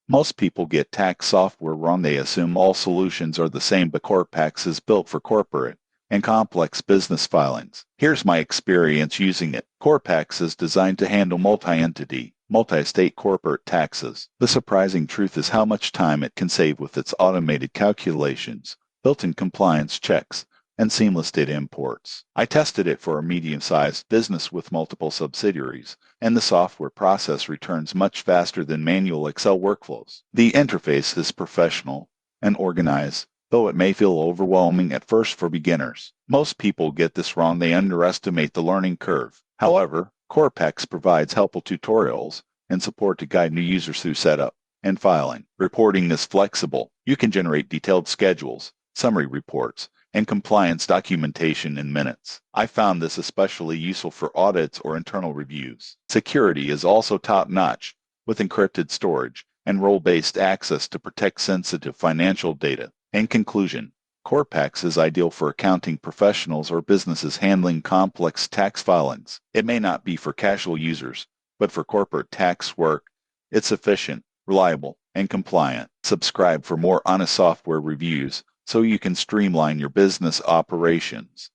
Most people get tax software wrong. They assume all solutions are the same, but CorpTax is built for corporate and complex business filings. Here's my experience using it. CorpTax is designed to handle multi-entity, multi-state corporate taxes. The surprising truth is how much time it can save with its automated calculations, built-in compliance checks, and seamless data imports. I tested it for a medium-sized business with multiple subsidiaries, and the software process returns much faster than manual Excel workflows. The interface is professional and organized, though it may feel overwhelming at first for beginners. Most people get this wrong. They underestimate the learning curve. However, CorpTax provides helpful tutorials and support to guide new users through setup and filing. Reporting is flexible. You can generate detailed schedules, summary reports, and compliance documentation in minutes. I found this especially useful for audits or internal reviews. Security is also top-notch, with encrypted storage and role-based access to protect sensitive financial data. In conclusion, CorpTax is ideal for accounting professionals or businesses handling complex tax filings. It may not be for casual users, but for corporate tax work, it's efficient, reliable, and compliant. Subscribe for more honest software reviews so you can streamline your business operations.